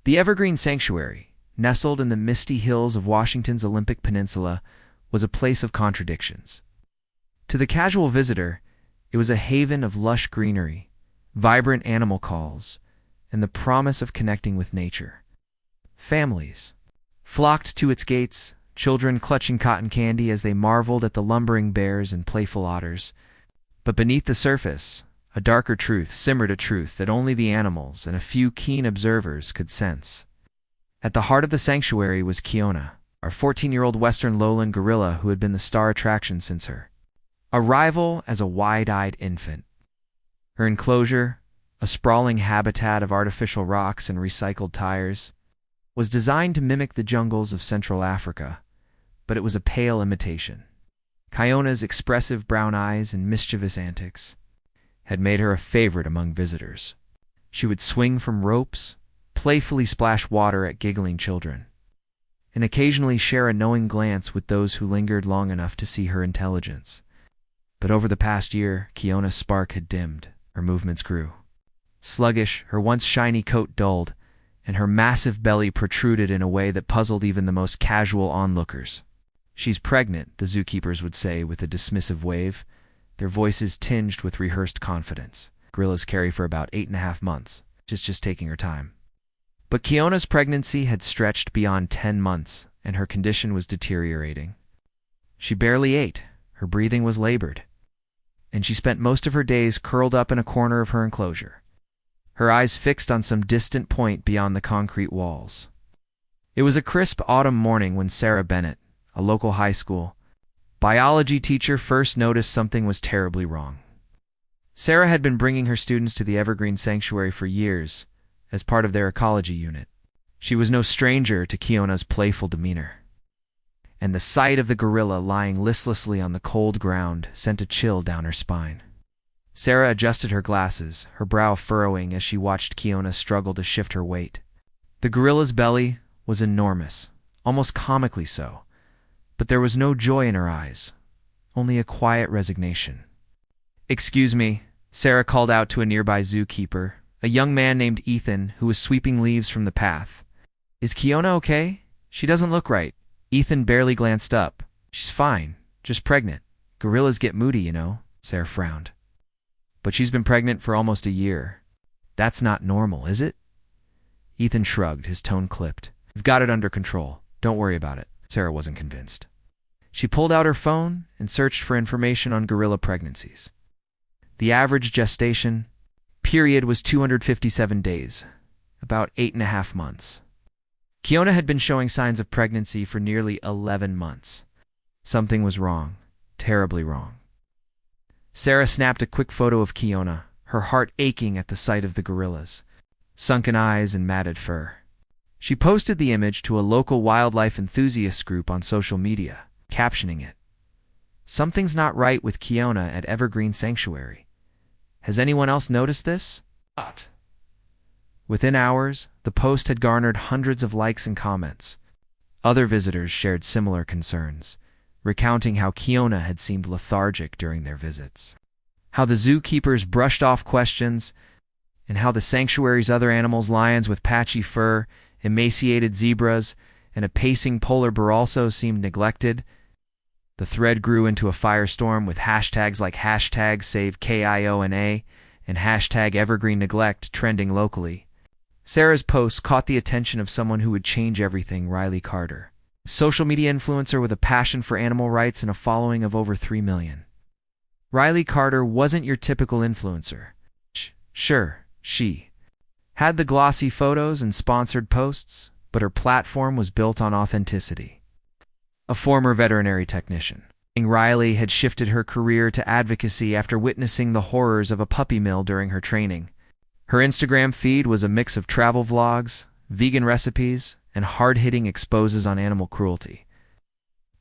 The Evergreen Sanctuary, nestled in the misty hills of Washington's Olympic Peninsula, was a place of contradictions. To the casual visitor, it was a haven of lush greenery, vibrant animal calls, and the promise of connecting with nature. Families flocked to its gates, children clutching cotton candy as they marveled at the lumbering bears and playful otters. But beneath the surface, a darker truth simmered, a truth that only the animals and a few keen observers could sense. At the heart of the sanctuary was Kiona, our 14-year-old western lowland gorilla who had been the star attraction since her arrival as a wide-eyed infant. Her enclosure, a sprawling habitat of artificial rocks and recycled tires, was designed to mimic the jungles of Central Africa, but it was a pale imitation. Kiona's expressive brown eyes and mischievous antics had made her a favorite among visitors. She would swing from ropes, playfully splash water at giggling children, and occasionally share a knowing glance with those who lingered long enough to see her intelligence. But over the past year, Kiona's spark had dimmed. Her movements grew sluggish, her once shiny coat dulled, and her massive belly protruded in a way that puzzled even the most casual onlookers. "She's pregnant," the zookeepers would say with a dismissive wave, their voices tinged with rehearsed confidence. Gorillas carry for about 8.5 months, just taking her time. But Kiona's pregnancy had stretched beyond 10 months, and her condition was deteriorating. She barely ate, her breathing was labored, and she spent most of her days curled up in a corner of her enclosure, her eyes fixed on some distant point beyond the concrete walls. It was a crisp autumn morning when Sarah Bennett, a local high school biology teacher, first noticed something was terribly wrong. Sarah had been bringing her students to the Evergreen Sanctuary for years as part of their ecology unit. She was no stranger to Kiona's playful demeanor, and the sight of the gorilla lying listlessly on the cold ground sent a chill down her spine. Sarah adjusted her glasses, her brow furrowing as she watched Kiona struggle to shift her weight. The gorilla's belly was enormous, almost comically so, but there was no joy in her eyes, only a quiet resignation. "Excuse me," Sarah called out to a nearby zookeeper, a young man named Ethan who was sweeping leaves from the path. "Is Kiona okay? She doesn't look right." Ethan barely glanced up. "She's fine, just pregnant. Gorillas get moody, you know," Sarah frowned. "But she's been pregnant for almost a year. That's not normal, is it?" Ethan shrugged, his tone clipped. "We've got it under control. Don't worry about it." Sarah wasn't convinced. She pulled out her phone and searched for information on gorilla pregnancies. The average gestation period was 257 days, about 8.5 months. Kiona had been showing signs of pregnancy for nearly 11 months. Something was wrong, terribly wrong. Sarah snapped a quick photo of Kiona, her heart aching at the sight of the gorillas, sunken eyes and matted fur. She posted the image to a local wildlife enthusiast group on social media, captioning it, "Something's not right with Kiona at Evergreen Sanctuary. Has anyone else noticed this?" Within hours, the post had garnered hundreds of likes and comments. Other visitors shared similar concerns, recounting how Kiona had seemed lethargic during their visits, how the zookeepers brushed off questions, and how the sanctuary's other animals, lions with patchy fur, emaciated zebras, and a pacing polar bear, also seemed neglected. The thread grew into a firestorm with hashtags like #SaveKiona and #EvergreenNeglect trending locally. Sarah's post caught the attention of someone who would change everything, Riley Carter, a social media influencer with a passion for animal rights and a following of over 3 million. Riley Carter wasn't your typical influencer. Sure, she had the glossy photos and sponsored posts, but her platform was built on authenticity. A former veterinary technician, Riley had shifted her career to advocacy after witnessing the horrors of a puppy mill during her training. Her Instagram feed was a mix of travel vlogs, vegan recipes, and hard-hitting exposes on animal cruelty.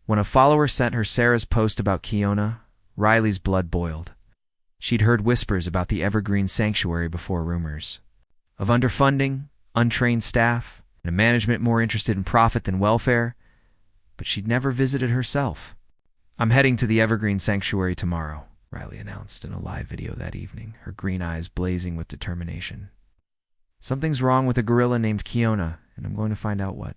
When a follower sent her Sarah's post about Kiona, Riley's blood boiled. She'd heard whispers about the Evergreen Sanctuary before, rumors of underfunding, untrained staff, and a management more interested in profit than welfare, but she'd never visited herself. "I'm heading to the Evergreen Sanctuary tomorrow," Riley announced in a live video that evening, her green eyes blazing with determination. Something's wrong with a gorilla named Kiona, and I'm going to find out what.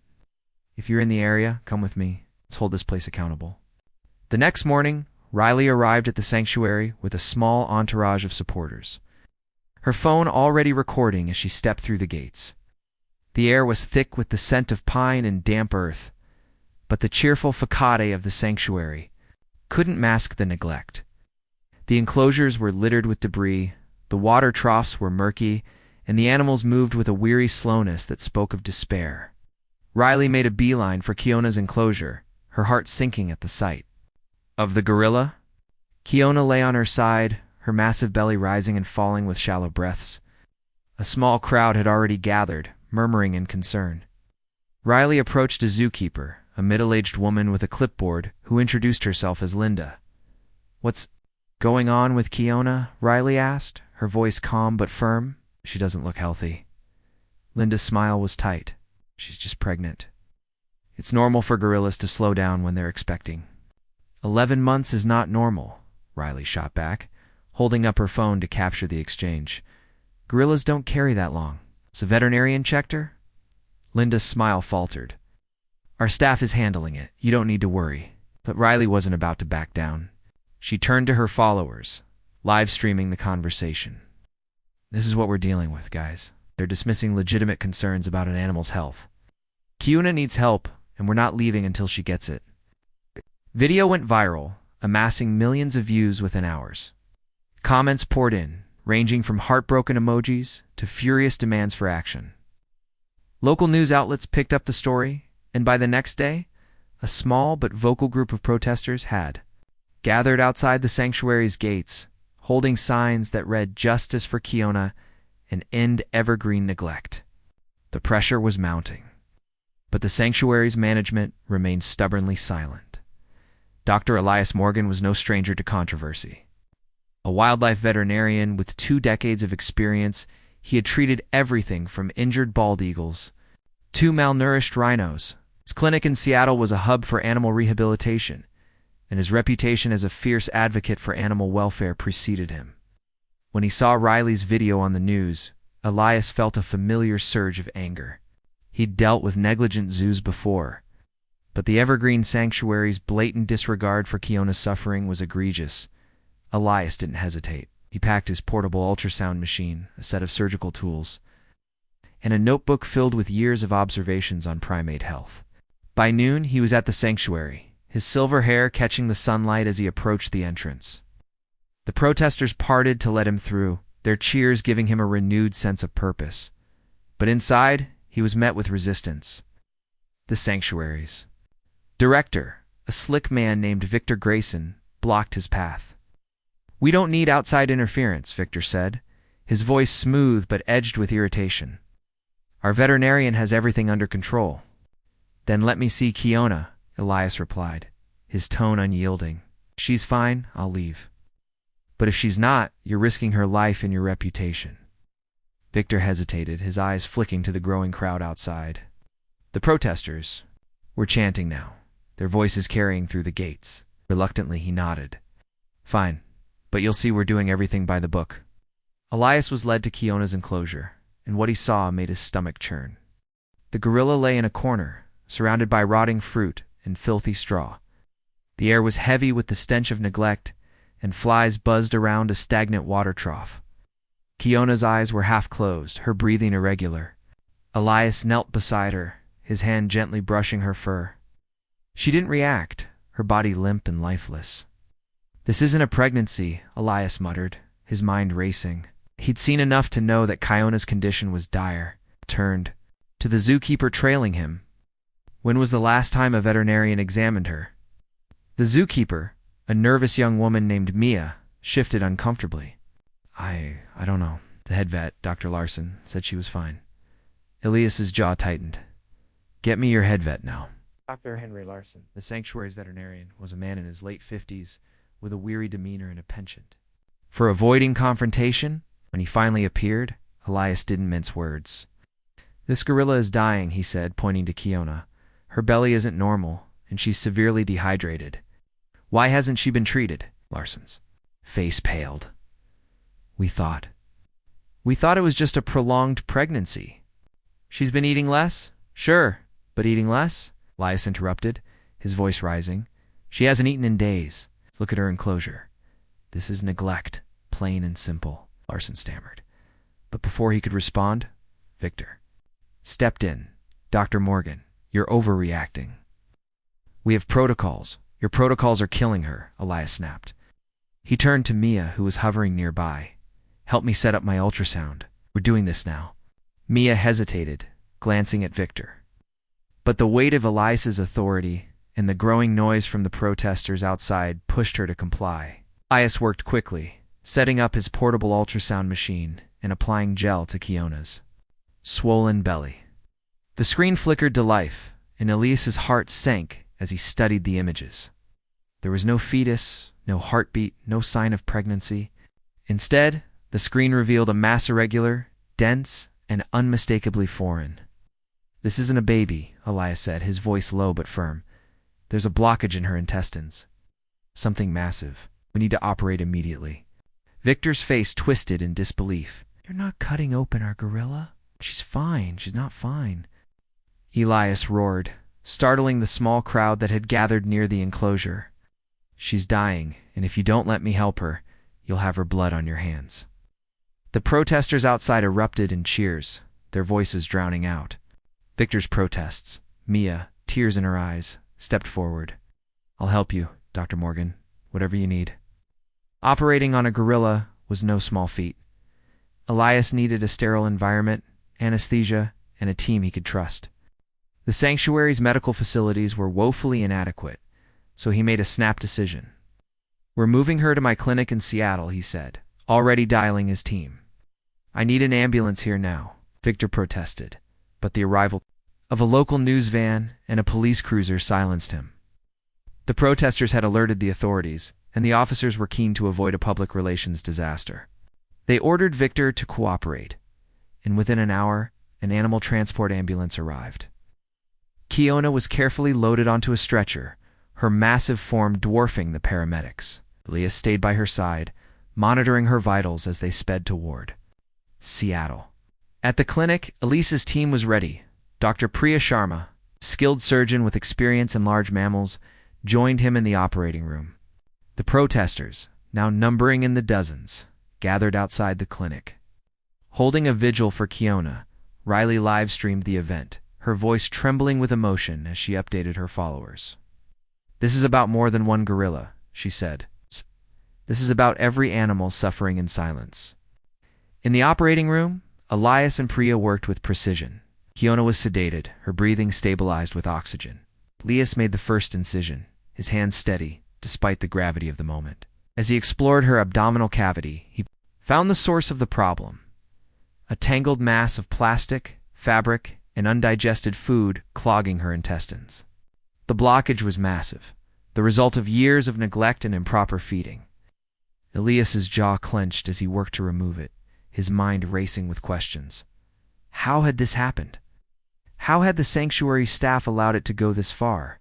If you're in the area, come with me. Let's hold this place accountable. The next morning, Riley arrived at the sanctuary with a small entourage of supporters, her phone already recording as she stepped through the gates. The air was thick with the scent of pine and damp earth, but the cheerful facade of the sanctuary couldn't mask the neglect. The enclosures were littered with debris, the water troughs were murky, and the animals moved with a weary slowness that spoke of despair. Riley made a beeline for Kiona's enclosure, her heart sinking at the sight. Of the gorilla? Kiona lay on her side, her massive belly rising and falling with shallow breaths. A small crowd had already gathered, murmuring in concern. Riley approached a zookeeper, a middle-aged woman with a clipboard, who introduced herself as Linda. "What's going on with Kiona?" Riley asked, her voice calm but firm. "She doesn't look healthy." Linda's smile was tight. "She's just pregnant. It's normal for gorillas to slow down when they're expecting." 11 months is not normal," Riley shot back, holding up her phone to capture the exchange. "Gorillas don't carry that long. So veterinarian checked her?" Linda's smile faltered. "Our staff is handling it. You don't need to worry." But Riley wasn't about to back down. She turned to her followers, live streaming the conversation. "This is what we're dealing with, guys. They're dismissing legitimate concerns about an animal's health. Kiona needs help, and we're not leaving until she gets it." Video went viral, amassing millions of views within hours. Comments poured in, ranging from heartbroken emojis to furious demands for action. Local news outlets picked up the story, and by the next day, a small but vocal group of protesters had gathered outside the sanctuary's gates, holding signs that read "Justice for Kiona" and "End Evergreen Neglect." The pressure was mounting, but the sanctuary's management remained stubbornly silent. Dr. Elias Morgan was no stranger to controversy. A wildlife veterinarian with 2 decades of experience, he had treated everything from injured bald eagles to malnourished rhinos. His clinic in Seattle was a hub for animal rehabilitation, and his reputation as a fierce advocate for animal welfare preceded him. When he saw Riley's video on the news, Elias felt a familiar surge of anger. He'd dealt with negligent zoos before, but the Evergreen Sanctuary's blatant disregard for Kiona's suffering was egregious. Elias didn't hesitate. He packed his portable ultrasound machine, a set of surgical tools, and a notebook filled with years of observations on primate health. By noon, he was at the sanctuary, his silver hair catching the sunlight as he approached the entrance. The protesters parted to let him through, their cheers giving him a renewed sense of purpose. But inside, he was met with resistance. The sanctuary's director, a slick man named Victor Grayson, blocked his path. "We don't need outside interference," Victor said, his voice smooth but edged with irritation. "Our veterinarian has everything under control." "Then let me see Kiona," Elias replied, his tone unyielding. "She's fine, I'll leave. But if she's not, you're risking her life and your reputation." Victor hesitated, his eyes flicking to the growing crowd outside. The protesters were chanting now, their voices carrying through the gates. Reluctantly, he nodded. "Fine, but you'll see we're doing everything by the book." Elias was led to Kiona's enclosure, and what he saw made his stomach churn. The gorilla lay in a corner, surrounded by rotting fruit and filthy straw. The air was heavy with the stench of neglect, and flies buzzed around a stagnant water trough. Kiona's eyes were half closed, her breathing irregular. Elias knelt beside her, his hand gently brushing her fur. She didn't react, her body limp and lifeless. "This isn't a pregnancy," Elias muttered, his mind racing. He'd seen enough to know that Kiona's condition was dire. Turned to the zookeeper trailing him. "When was the last time a veterinarian examined her?" The zookeeper, a nervous young woman named Mia, shifted uncomfortably. I don't know. The head vet, Dr. Larson, said she was fine." Elias's jaw tightened. "Get me your head vet now." Dr. Henry Larson, the sanctuary's veterinarian, was a man in his late 50s with a weary demeanor and a penchant for avoiding confrontation. When he finally appeared, Elias didn't mince words. "This gorilla is dying," he said, pointing to Kiona. "Her belly isn't normal, and she's severely dehydrated." "Why hasn't she been treated?" Larson's face paled. "We thought We thought it was just a prolonged pregnancy. She's been eating less? Sure, but eating less? Elias interrupted, his voice rising. She hasn't eaten in days. Look at her enclosure. This is neglect, plain and simple, Larson stammered. But before he could respond, Victor stepped in. Dr. Morgan, you're overreacting. We have protocols. Your protocols are killing her, Elias snapped. He turned to Mia, who was hovering nearby. Help me set up my ultrasound. We're doing this now. Mia hesitated, glancing at Victor. But the weight of Elias's authority and the growing noise from the protesters outside pushed her to comply. Elias worked quickly, setting up his portable ultrasound machine and applying gel to Kiona's swollen belly. The screen flickered to life, and Elias's heart sank as he studied the images. There was no fetus, no heartbeat, no sign of pregnancy. Instead, the screen revealed a mass irregular, dense, and unmistakably foreign. This isn't a baby, Elias said, his voice low but firm. There's a blockage in her intestines. Something massive. We need to operate immediately. Victor's face twisted in disbelief. You're not cutting open our gorilla? She's fine. She's not fine. Elias roared, startling the small crowd that had gathered near the enclosure. She's dying, and if you don't let me help her, you'll have her blood on your hands. The protesters outside erupted in cheers, their voices drowning out. Victor's protests. Mia, tears in her eyes, stepped forward. I'll help you, Dr. Morgan, whatever you need. Operating on a gorilla was no small feat. Elias needed a sterile environment, anesthesia, and a team he could trust. The sanctuary's medical facilities were woefully inadequate, so he made a snap decision. We're moving her to my clinic in Seattle, he said, already dialing his team. I need an ambulance here now, Victor protested, but the arrival of a local news van and a police cruiser silenced him. The protesters had alerted the authorities, and the officers were keen to avoid a public relations disaster. They ordered Victor to cooperate, and within an hour, an animal transport ambulance arrived. Kiona was carefully loaded onto a stretcher, her massive form dwarfing the paramedics. Elias stayed by her side, monitoring her vitals as they sped toward Seattle. At the clinic, Elise's team was ready. Dr. Priya Sharma, skilled surgeon with experience in large mammals, joined him in the operating room. The protesters, now numbering in the dozens, gathered outside the clinic. Holding a vigil for Kiona, Riley live-streamed the event, her voice trembling with emotion as she updated her followers. This is about more than one gorilla, she said. This is about every animal suffering in silence. In the operating room, Elias and Priya worked with precision. Kiona was sedated, her breathing stabilized with oxygen. Elias made the first incision, his hands steady, despite the gravity of the moment. As he explored her abdominal cavity, he found the source of the problem. A tangled mass of plastic, fabric, and undigested food clogging her intestines. The blockage was massive, the result of years of neglect and improper feeding. Elias's jaw clenched as he worked to remove it, his mind racing with questions. How had this happened? How had the sanctuary staff allowed it to go this far?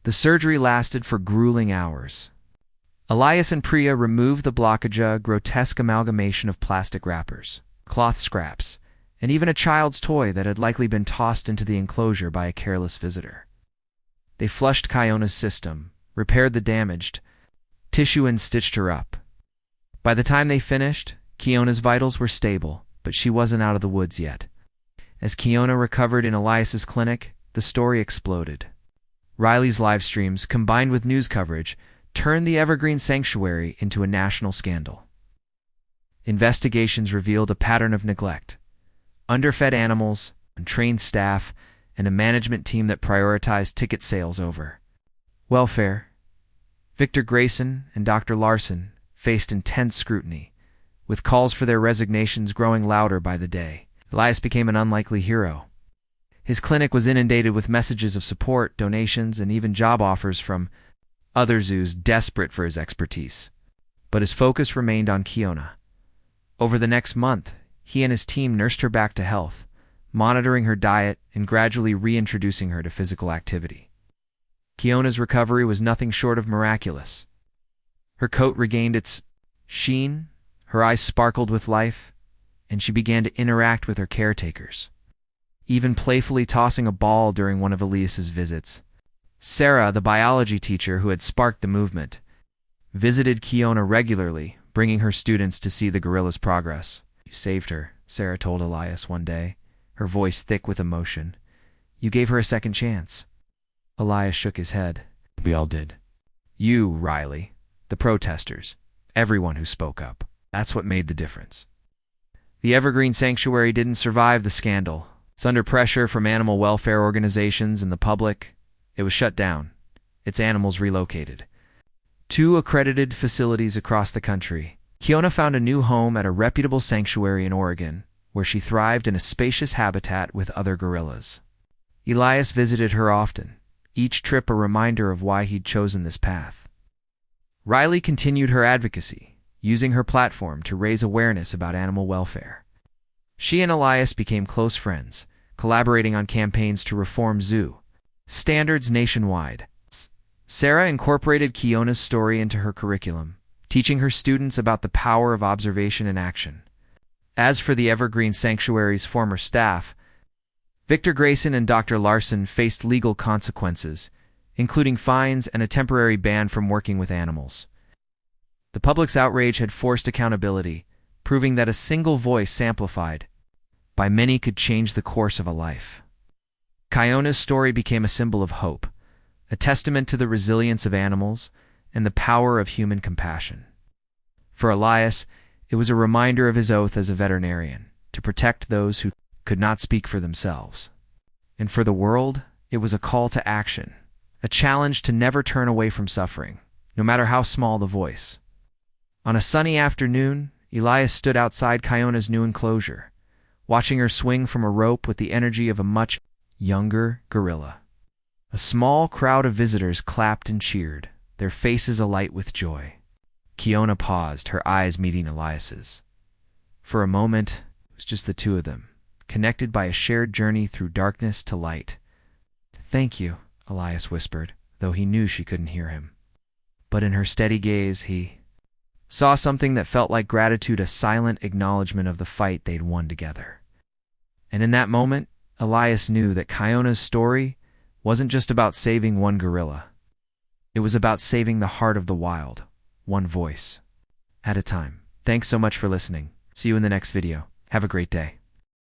The surgery lasted for grueling hours. Elias and Priya removed the blockage, a grotesque amalgamation of plastic wrappers, cloth scraps, and even a child's toy that had likely been tossed into the enclosure by a careless visitor. They flushed Kiona's system, repaired the damaged tissue, and stitched her up. By the time they finished, Kiona's vitals were stable, but she wasn't out of the woods yet. As Kiona recovered in Elias's clinic, the story exploded. Riley's live streams, combined with news coverage, turned the Evergreen Sanctuary into a national scandal. Investigations revealed a pattern of neglect, underfed animals, untrained staff, and a management team that prioritized ticket sales over welfare. Victor Grayson and Dr. Larson faced intense scrutiny, with calls for their resignations growing louder by the day. Elias became an unlikely hero. His clinic was inundated with messages of support, donations, and even job offers from other zoos desperate for his expertise. But his focus remained on Kiona. Over the next month, he and his team nursed her back to health, monitoring her diet and gradually reintroducing her to physical activity. Kiona's recovery was nothing short of miraculous. Her coat regained its sheen, her eyes sparkled with life, and she began to interact with her caretakers, even playfully tossing a ball during one of Elias's visits. Sarah, the biology teacher who had sparked the movement, visited Kiona regularly, bringing her students to see the gorilla's progress. "You saved her," Sarah told Elias one day, her voice thick with emotion. "You gave her a second chance." Elias shook his head. "We all did." "You, Riley, the protesters, everyone who spoke up. That's what made the difference." The Evergreen Sanctuary didn't survive the scandal. It's under pressure from animal welfare organizations and the public. It was shut down, its animals relocated. 2 accredited facilities across the country. Kiona found a new home at a reputable sanctuary in Oregon, where she thrived in a spacious habitat with other gorillas. Elias visited her often, each trip a reminder of why he'd chosen this path. Riley continued her advocacy, using her platform to raise awareness about animal welfare. She and Elias became close friends, collaborating on campaigns to reform zoo standards nationwide. Sarah incorporated Kiona's story into her curriculum, teaching her students about the power of observation and action. As for the Evergreen Sanctuary's former staff, Victor Grayson and Dr. Larson faced legal consequences, including fines and a temporary ban from working with animals. The public's outrage had forced accountability, proving that a single voice amplified by many could change the course of a life. Kiona's story became a symbol of hope, a testament to the resilience of animals and the power of human compassion. For Elias, it was a reminder of his oath as a veterinarian, to protect those who could not speak for themselves. And for the world, it was a call to action, a challenge to never turn away from suffering, no matter how small the voice. On a sunny afternoon, Elias stood outside Kiona's new enclosure, watching her swing from a rope with the energy of a much younger gorilla. A small crowd of visitors clapped and cheered, their faces alight with joy. Kiona paused, her eyes meeting Elias's. For a moment, it was just the two of them, connected by a shared journey through darkness to light. "Thank you," Elias whispered, though he knew she couldn't hear him. But in her steady gaze, he saw something that felt like gratitude, a silent acknowledgement of the fight they'd won together. And in that moment, Elias knew that Kiona's story wasn't just about saving one gorilla. It was about saving the heart of the wild, one voice at a time. Thanks so much for listening. See you in the next video. Have a great day.